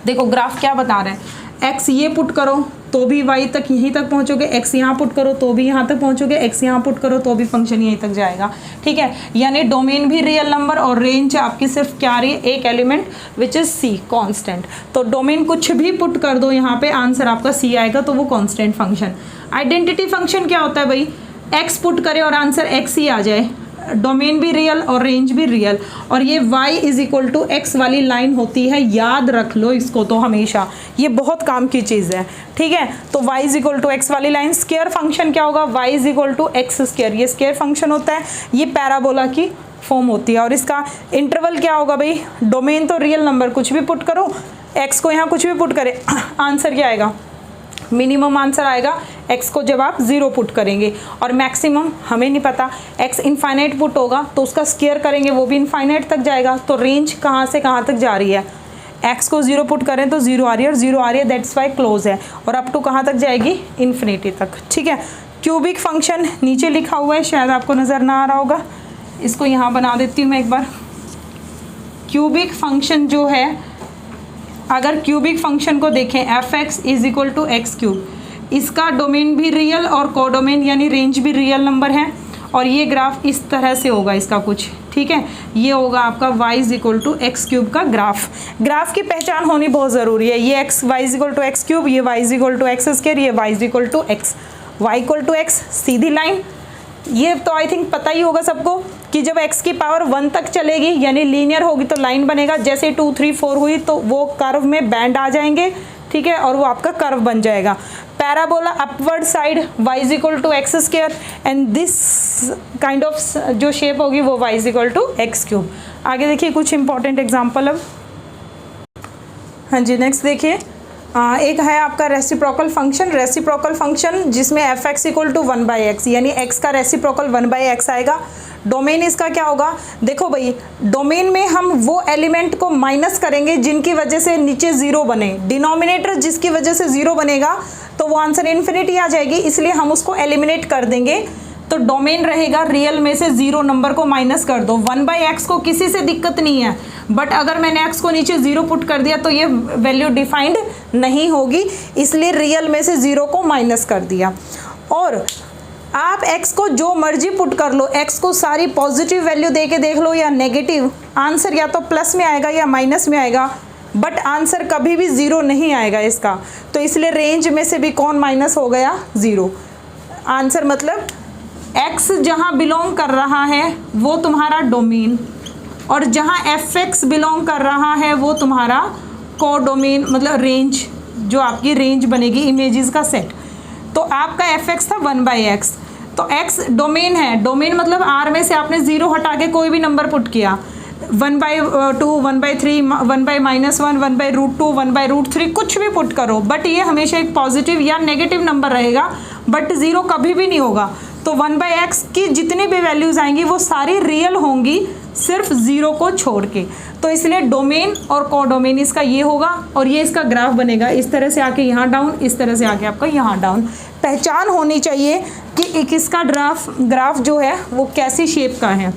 देखो ग्राफ क्या बता रहे हैं, x ये पुट करो तो भी y तक यहीं तक पहुंचोगे, x यहाँ पुट करो तो भी यहाँ तक पहुंचोगे, x यहाँ पुट करो तो भी फंक्शन यहीं तक जाएगा। ठीक है, यानी डोमेन भी रियल नंबर और रेंज आपकी सिर्फ क्या आ रही है, एक element which is c constant. तो डोमेन कुछ भी पुट कर दो यहाँ पे, आंसर आपका c आएगा, तो वो कांस्टेंट फंक्शन। आइडेंटिटी फंक्शन क्या होता है भाई, x पुट करे और आंसर x ही आ जाए, डोमेन भी रियल और रेंज भी रियल, और ये y is equal to x वाली लाइन होती है, याद रख लो इसको तो हमेशा, ये बहुत काम की चीज़ है। ठीक है, तो y is equal to x वाली लाइन। स्क्वायर फंक्शन क्या होगा, y is equal to x square, ये स्क्वायर फंक्शन होता है, ये पैराबोला की फॉर्म होती है। और इसका इंटरवल क्या होगा भाई, डोमेन तो रियल नंबर कुछ भी पुट करो, x को यहाँ कुछ भी पुट करे, आंसर क्या आएगा, मिनिमम आंसर आएगा x को जब आप 0 पुट करेंगे, और मैक्सिमम हमें नहीं पता, x इनफाइनाइट पुट होगा तो उसका स्क्वायर करेंगे वो भी इनफाइनाइट तक जाएगा। तो रेंज कहाँ से कहाँ तक जा रही है, x को 0 पुट करें तो 0 आ रही है, और 0 आ रही है दैट्स वाई क्लोज है, और अप टू कहाँ तक जाएगी, इन्फिनिटी तक। ठीक है, क्यूबिक फंक्शन नीचे लिखा हुआ है, शायद आपको नज़र ना आ रहा होगा, इसको यहाँ बना देती हूँ मैं एक बार। क्यूबिक फंक्शन जो है, अगर क्यूबिक फंक्शन को देखें, f x is equal to x cube, इसका डोमेन भी रियल और कोडोमेन यानी रेंज भी रियल नंबर है, और ये ग्राफ इस तरह से होगा इसका कुछ, ठीक है। ये होगा आपका y is equal to x cube का ग्राफ की पहचान होनी बहुत ज़रूरी है। ये x y is equal to x cube, ये y is equal to x square, ये y is equal to x, y equal to x सीधी लाइन। ये तो आई थिंक पता ही होगा सबको कि जब x की पावर 1 तक चलेगी यानी लीनियर होगी तो लाइन बनेगा, जैसे 2 3 4 हुई तो वो कर्व में बैंड आ जाएंगे, ठीक है, और वो आपका कर्व बन जाएगा। Parabola upward side y is equal to x square and this kind of जो शेप होगी वो y is equal to x cube. आगे देखिए कुछ इंपॉर्टेंट एग्जाम्पल अब। हाँ जी, नेक्स्ट देखिए, एक है आपका रेसिप्रोकल फंक्शन जिसमें f x equal to 1/x यानी x का रेसिप्रोकल 1/x आएगा। डोमेन इसका क्या होगा, देखो भाई डोमेन में हम वो एलिमेंट को माइनस करेंगे जिनकी वजह से नीचे ज़ीरो बने, डिनोमिनेटर जिसकी वजह से ज़ीरो बनेगा तो वो आंसर इन्फिनिटी आ जाएगी, इसलिए हम उसको एलिमिनेट कर देंगे। तो डोमेन रहेगा रियल में से ज़ीरो नंबर को माइनस कर दो। 1/x को किसी से दिक्कत नहीं है, बट अगर मैंने x को नीचे ज़ीरो पुट कर दिया तो ये वैल्यू डिफाइंड नहीं होगी, इसलिए रियल में से ज़ीरो को माइनस कर दिया। और आप x को जो मर्जी पुट कर लो, x को सारी पॉजिटिव वैल्यू दे के देख लो या नेगेटिव, आंसर या तो प्लस में आएगा या माइनस में आएगा, बट आंसर कभी भी ज़ीरो नहीं आएगा इसका। तो इसलिए रेंज में से भी कौन माइनस हो गया, ज़ीरो। आंसर मतलब x जहाँ बिलोंग कर रहा है वो तुम्हारा डोमेन, और जहाँ एफ एक्स बिलोंग कर रहा है वो तुम्हारा कोडोमेन, मतलब रेंज, जो आपकी रेंज बनेगी इमेजेस का सेट। तो आपका एफ एक्स था 1/x, तो x डोमेन है, डोमेन मतलब r में से आपने ज़ीरो हटा के कोई भी नंबर पुट किया, 1/2 1/3 1/-1 1/√2 1/√3 कुछ भी पुट करो, बट ये हमेशा एक पॉजिटिव या नेगेटिव नंबर रहेगा, बट ज़ीरो कभी भी नहीं होगा। तो 1/x की जितनी भी वैल्यूज़ आएंगी वो सारी रियल होंगी सिर्फ ज़ीरो को छोड़ के। तो इसलिए डोमेन और कोडोमेन इसका ये होगा, और ये इसका ग्राफ बनेगा इस तरह से आके यहाँ डाउन, इस तरह से आके आपका यहाँ डाउन। पहचान होनी चाहिए कि किसका ग्राफ जो है वो कैसी शेप का है,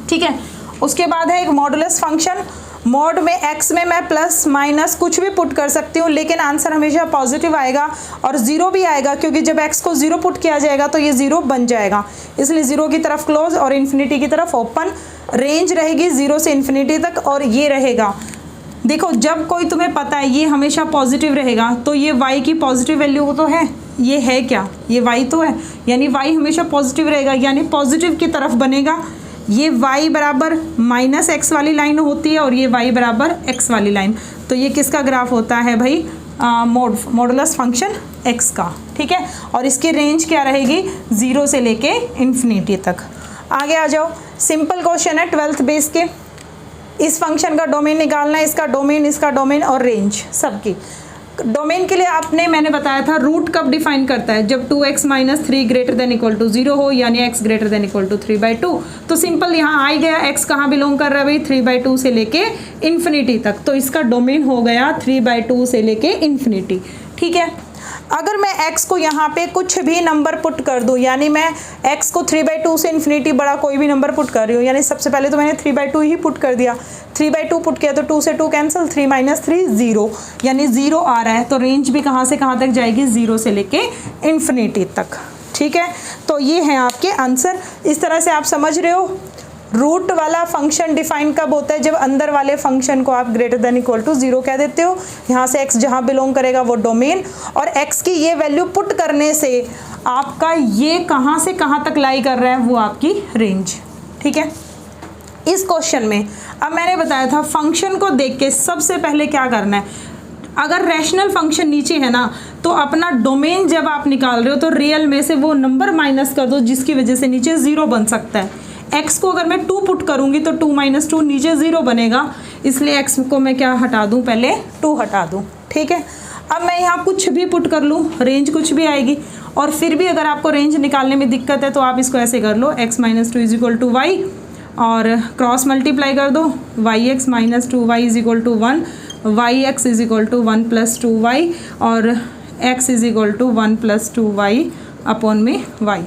ठीक है। उसके बाद है एक मॉडुलस फंक्शन। मॉड में x में मैं प्लस माइनस कुछ भी पुट कर सकती हूँ, लेकिन आंसर हमेशा पॉजिटिव आएगा और ज़ीरो भी आएगा, क्योंकि जब x को ज़ीरो पुट किया जाएगा तो ये ज़ीरो बन जाएगा, इसलिए ज़ीरो की तरफ क्लोज और इन्फिनिटी की तरफ ओपन। रेंज रहेगी ज़ीरो से इन्फिनिटी तक, और ये रहेगा, देखो जब कोई तुम्हें पता है ये हमेशा पॉजिटिव रहेगा तो ये y की पॉजिटिव वैल्यू तो है, ये है क्या, ये y तो है, यानी y हमेशा पॉजिटिव रहेगा, यानी पॉजिटिव की तरफ बनेगा। ये y बराबर -x वाली लाइन होती है और ये y बराबर x वाली लाइन, तो ये किसका ग्राफ होता है भाई, मॉडुलस फंक्शन x का, ठीक है। और इसकी रेंज क्या रहेगी, 0 से लेके इन्फिनिटी तक। आगे आ जाओ, सिंपल क्वेश्चन है 12th बेस के। इस फंक्शन का डोमेन निकालना है, इसका डोमेन, इसका डोमेन और रेंज सबकी। डोमेन के लिए आपने मैंने बताया था रूट कब डिफाइन करता है, जब 2x - 3 greater than equal to 0 हो, यानी x greater than equal to 3/2। तो सिंपल यहाँ आ ही गया, x कहाँ बिलोंग कर रहा है भाई, 3/2 से लेके इन्फिनिटी तक, तो इसका डोमेन हो गया 3/2 से लेके इन्फिनिटी, ठीक है। अगर मैं x को यहाँ पे कुछ भी नंबर पुट कर दूँ, यानी मैं x को 3/2 से इन्फिनिटी बड़ा कोई भी नंबर पुट कर रही हूँ, यानी सबसे पहले तो मैंने 3/2 ही पुट कर दिया, 3/2 पुट किया तो 2 से 2 कैंसिल, 3 - 3 0, यानी 0 आ रहा है, तो रेंज भी कहाँ से कहाँ तक जाएगी, 0 से लेके इन्फिनिटी तक, ठीक है। तो ये हैं आपके आंसर। इस तरह से आप समझ रहे हो रूट वाला फंक्शन डिफाइन कब होता है, जब अंदर वाले फंक्शन को आप ग्रेटर देन इक्वल टू 0 कह देते हो, यहाँ से x जहाँ बिलोंग करेगा वो डोमेन, और x की ये वैल्यू पुट करने से आपका ये कहाँ से कहाँ तक लाई कर रहा है वो आपकी रेंज, ठीक है। इस क्वेश्चन में अब मैंने बताया था फंक्शन को देख के सबसे पहले क्या करना है, अगर रैशनल फंक्शन नीचे है ना तो अपना डोमेन जब आप निकाल रहे हो तो रियल में से वो नंबर माइनस कर दो जिसकी वजह से नीचे 0 बन सकता है। x को अगर मैं 2 पुट करूँगी तो 2 - 2 नीचे 0 बनेगा, इसलिए x को मैं क्या हटा दूँ, पहले 2 हटा दूँ, ठीक है। अब मैं यहाँ कुछ भी पुट कर लूँ, रेंज कुछ भी आएगी, और फिर भी अगर आपको रेंज निकालने में दिक्कत है तो आप इसको ऐसे कर लो, x - 2 = y, और क्रॉस मल्टीप्लाई कर दो, yx - 2y = 1, yx = 1 + 2y, और x = 1 + 2y अपॉन में y,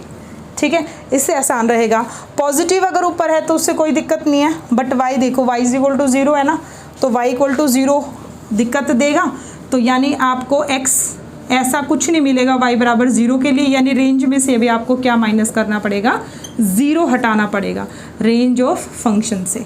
ठीक है। इससे आसान रहेगा। पॉजिटिव अगर ऊपर है तो उससे कोई दिक्कत नहीं है, बट y देखो, y = 0 है ना, तो y = 0 दिक्कत देगा, तो यानी आपको x ऐसा कुछ नहीं मिलेगा y बराबर 0 के लिए, यानी रेंज में से भी आपको क्या माइनस करना पड़ेगा, ज़ीरो हटाना पड़ेगा रेंज ऑफ फंक्शन से।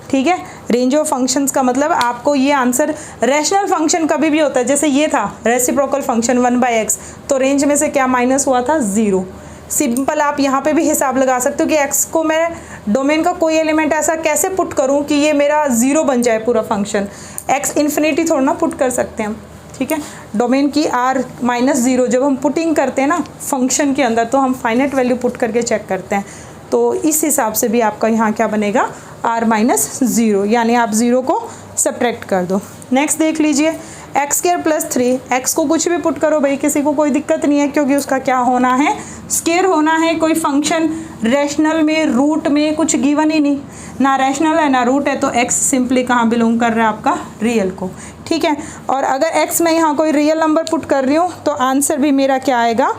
ठीक है, रेंज ऑफ फंक्शंस का मतलब आपको ये आंसर, रैशनल फंक्शन कभी भी होता है, जैसे ये था रेसिप्रोकल फंक्शन 1/x, तो रेंज में से क्या माइनस हुआ था, 0। सिंपल आप यहाँ पे भी हिसाब लगा सकते हो कि x को मैं डोमेन का कोई एलिमेंट ऐसा कैसे पुट करूँ कि ये मेरा 0 बन जाए पूरा फंक्शन। x इन्फिनिटी थोड़ा ना पुट कर सकते हैं हम। ठीक है, डोमेन की r-0 जब हम पुटिंग करते हैं ना फंक्शन के अंदर, तो हम फाइनाइट वैल्यू पुट करके चेक करते हैं। तो इस हिसाब से भी आपका यहाँ क्या बनेगा, r-0, यानी आप 0 को सब्ट्रैक्ट कर दो। नेक्स्ट देख लीजिए, x² + 3, x को कुछ भी पुट करो भाई, किसी को कोई दिक्कत नहीं है, क्योंकि उसका क्या होना है, स्केयर होना है। कोई फंक्शन रैशनल में, रूट में कुछ गिवन ही नहीं, ना रैशनल है ना रूट है, तो x सिंपली कहाँ बिलोंग कर रहा है, आपका रियल को। ठीक है, और अगर x में यहाँ कोई रियल नंबर पुट कर रही हूँ तो आंसर भी मेरा क्या आएगा,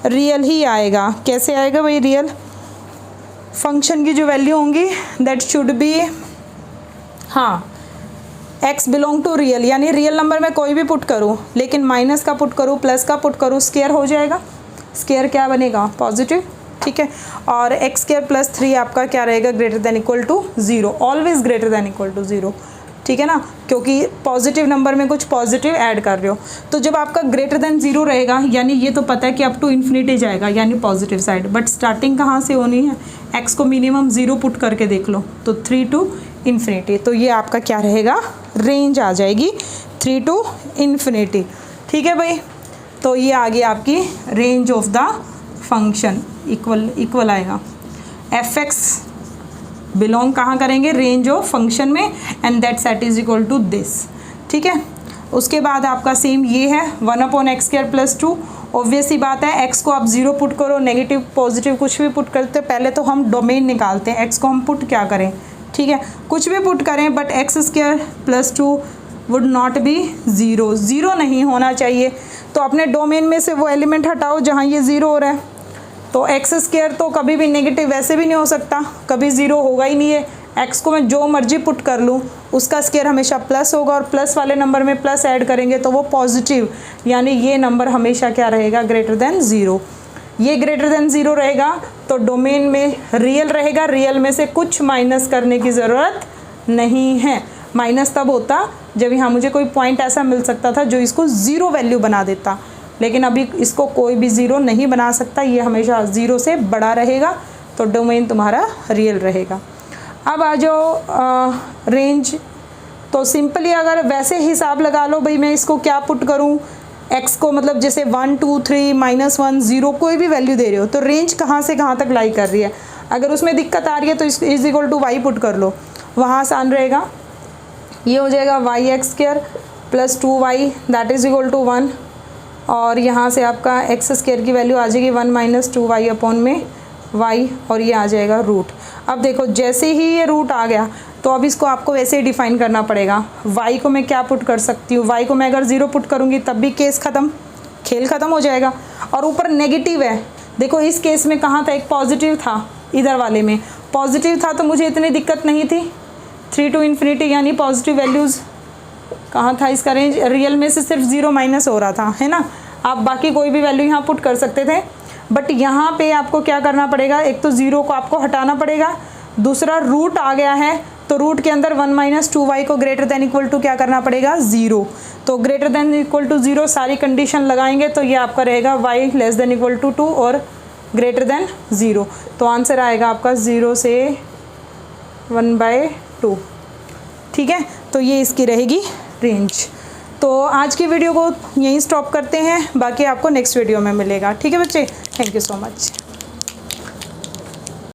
रियल ही आएगा। कैसे आएगा भाई, रियल। फंक्शन की जो वैल्यू होंगी दैट शुड बी, हाँ, x बिलोंग टू रियल, यानी रियल नंबर में कोई भी पुट करूँ, लेकिन माइनस का पुट करूँ, प्लस का पुट करूँ, स्केयर हो जाएगा। स्केयर क्या बनेगा, पॉजिटिव। ठीक है, और x² + 3 आपका क्या रहेगा, greater than equal to 0, always greater than equal to 0। ठीक है ना, क्योंकि पॉजिटिव नंबर में कुछ पॉजिटिव ऐड कर रहे हो। तो जब आपका ग्रेटर देन 0 रहेगा, यानी ये तो पता है कि अप टू इन्फिनिटी जाएगा, यानी पॉजिटिव साइड, बट स्टार्टिंग कहाँ से होनी है, x को मिनिमम 0 पुट करके देख लो, तो 3 to इन्फिनिटी। तो ये आपका क्या रहेगा, रेंज आ जाएगी 3 to इन्फिनिटी। ठीक है भाई, तो ये आ गई आपकी range of the function, equal आएगा। f(x) बिलोंग कहाँ करेंगे, रेंज ऑफ फंक्शन में, and that set is equal to this. ठीक है, उसके बाद आपका सेम ये है 1/x² + 2। ऑब्वियस ही बात है, x को आप 0 पुट करो, नेगेटिव पॉजिटिव कुछ भी पुट करते, पहले तो हम डोमेन निकालते हैं, x को हम पुट क्या करें। ठीक है, कुछ भी पुट करें, but x² + 2 would not be 0, 0 नहीं होना चाहिए। तो अपने डोमेन में से वो एलिमेंट हटाओ जहाँ ये 0 हो रहा है। तो x² तो कभी भी नेगेटिव वैसे भी नहीं हो सकता, कभी 0 होगा ही नहीं है। x को मैं जो मर्जी पुट कर लूँ, उसका स्केयर हमेशा प्लस होगा, और प्लस वाले नंबर में प्लस ऐड करेंगे तो वो पॉजिटिव, यानी ये नंबर हमेशा क्या रहेगा, ग्रेटर देन 0। ये ग्रेटर देन 0 रहेगा तो डोमेन में रियल रहेगा, रियल में से कुछ माइनस करने की ज़रूरत नहीं है। माइनस तब होता जब यहाँ मुझे कोई पॉइंट ऐसा मिल सकता था जो इसको 0 वैल्यू बना देता, लेकिन अभी इसको कोई भी 0 नहीं बना सकता, ये हमेशा 0 से बड़ा रहेगा, तो डोमेन तुम्हारा रियल रहेगा। अब आ जाओ रेंज। तो सिंपली अगर वैसे हिसाब लगा लो भाई, मैं इसको क्या पुट करूं, x को मतलब जैसे 1 2 3 -1 0 कोई भी वैल्यू दे रहे हो, तो रेंज कहाँ से कहाँ तक लाई कर रही है। अगर उसमें दिक्कत आ रही है तो is equal to y put कर लो, वहाँ आसान रहेगा। ये हो जाएगा y(x² + 2y that is equal to 1, और यहाँ से आपका x² की वैल्यू आ जाएगी 1 - 2y अपॉन में y, और ये आ जाएगा रूट। अब देखो जैसे ही ये रूट आ गया तो अब इसको आपको वैसे ही डिफाइन करना पड़ेगा। y को मैं क्या पुट कर सकती हूँ, y को मैं अगर 0 पुट करूँगी तब भी केस ख़त्म, खेल ख़त्म हो जाएगा। और ऊपर नेगेटिव है, देखो इस केस में कहाँ था, एक पॉजिटिव था, इधर वाले में पॉजिटिव था तो मुझे इतनी दिक्कत नहीं थी। 3 to इन्फिनिटी यानी पॉजिटिव वैल्यूज़ कहाँ था, इसका रेंज रियल में से सिर्फ 0 माइनस हो रहा था, है ना। आप बाकी कोई भी वैल्यू यहाँ पुट कर सकते थे, बट यहाँ पे आपको क्या करना पड़ेगा, एक तो 0 को आपको हटाना पड़ेगा, दूसरा रूट आ गया है तो रूट के अंदर 1 - 2y को ग्रेटर देन इक्वल टू क्या करना पड़ेगा, 0। तो ग्रेटर देन इक्वल टू 0 सारी कंडीशन लगाएंगे तो ये आपका रहेगा y <= 2 और ग्रेटर देन 0। तो आंसर आएगा आपका 0 से 1/2। ठीक है, तो ये इसकी रहेगी रेंज। तो आज की वीडियो को यहीं स्टॉप करते हैं, बाकी आपको नेक्स्ट वीडियो में मिलेगा। ठीक है बच्चे, थैंक यू सो मच।